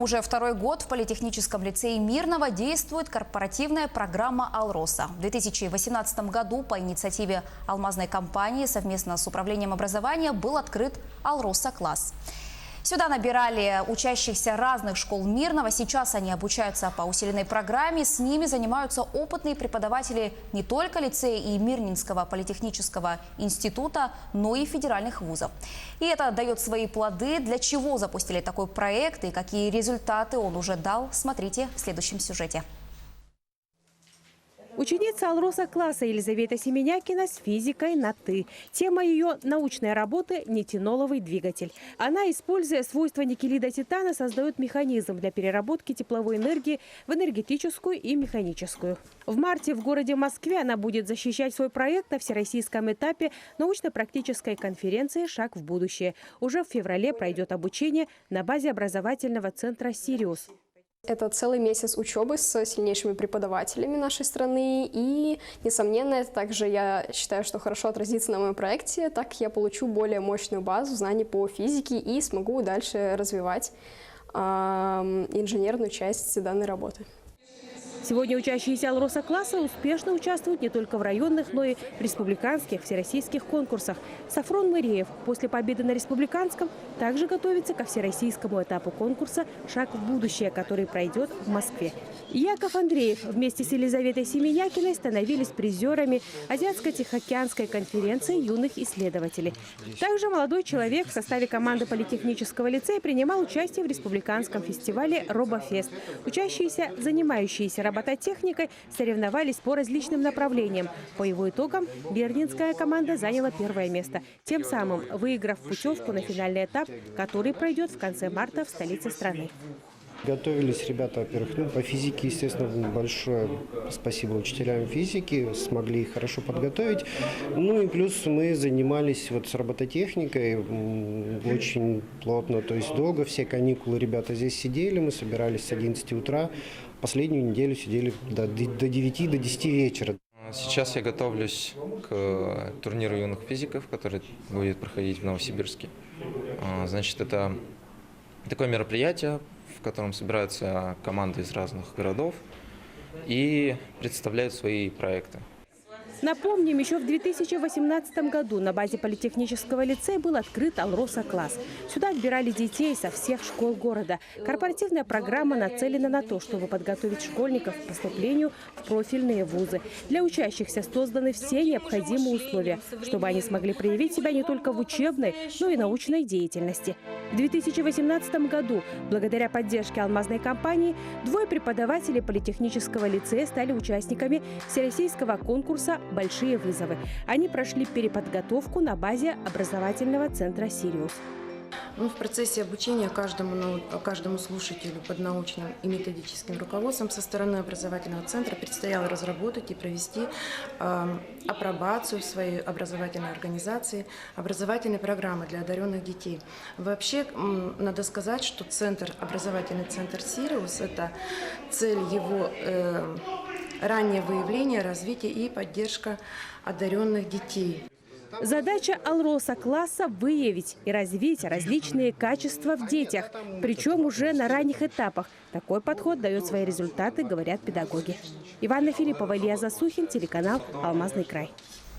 Уже второй год в политехническом лицее Мирного действует корпоративная программа «Алроса». В 2018 году по инициативе алмазной компании совместно с управлением образования был открыт «Алроса-класс». Сюда набирали учащихся разных школ Мирного. Сейчас они обучаются по усиленной программе. С ними занимаются опытные преподаватели не только лицея и Мирнинского политехнического института, но и федеральных вузов. И это дает свои плоды. Для чего запустили такой проект и какие результаты он уже дал, смотрите в следующем сюжете. Ученица Алроса-класса Елизавета Семенякина с физикой на «ты». Тема ее научной работы – нитиноловый двигатель. Она, используя свойства никелида титана, создает механизм для переработки тепловой энергии в энергетическую и механическую. В марте в городе Москве она будет защищать свой проект на всероссийском этапе научно-практической конференции «Шаг в будущее». Уже в феврале пройдет обучение на базе образовательного центра «Сириус». Это целый месяц учебы с сильнейшими преподавателями нашей страны. И, несомненно, это также, я считаю, что хорошо отразится на моем проекте. Так я получу более мощную базу знаний по физике и смогу дальше развивать инженерную часть данной работы. Сегодня учащиеся Алроса-класса успешно участвуют не только в районных, но и в республиканских, всероссийских конкурсах. Сафрон Мыреев после победы на республиканском также готовится ко всероссийскому этапу конкурса «Шаг в будущее», который пройдет в Москве. Яков Андреев вместе с Елизаветой Семенякиной становились призерами Азиатско-Тихоокеанской конференции юных исследователей. Также молодой человек в составе команды политехнического лицея принимал участие в республиканском фестивале «Робофест». Учащиеся, занимающиеся робототехникой, соревновались по различным направлениям. По его итогам Мирнинская команда заняла первое место, тем самым выиграв путевку на финальный этап, который пройдет в конце марта в столице страны. Готовились ребята, во-первых, по физике, естественно, большое спасибо учителям физики, смогли их хорошо подготовить. Ну и плюс мы занимались с робототехникой очень плотно, то есть долго, все каникулы ребята здесь сидели, мы собирались с 11 утра, последнюю неделю сидели до 9, до 10 вечера. Сейчас я готовлюсь к турниру юных физиков, который будет проходить в Новосибирске. Значит, это такое мероприятие, в котором собираются команды из разных городов и представляют свои проекты. Напомним, еще в 2018 году на базе политехнического лицея был открыт Алроса-класс. Сюда отбирали детей со всех школ города. Корпоративная программа нацелена на то, чтобы подготовить школьников к поступлению в профильные вузы. Для учащихся созданы все необходимые условия, чтобы они смогли проявить себя не только в учебной, но и научной деятельности. В 2018 году, благодаря поддержке алмазной компании, 2 преподавателей политехнического лицея стали участниками всероссийского конкурса «Большие вызовы». Они прошли переподготовку на базе образовательного центра «Сириус». В процессе обучения каждому слушателю под научным и методическим руководством со стороны образовательного центра предстояло разработать и провести апробацию в своей образовательной организации образовательной программы для одаренных детей. Вообще, надо сказать, что образовательный центр «Сириус» – это цель его раннее выявление, развитие и поддержка одаренных детей. Задача Алроса-класса – выявить и развить различные качества в детях, причем уже на ранних этапах. Такой подход дает свои результаты, говорят педагоги. Иванна Филиппова, Илья Засухин, телеканал «Алмазный край».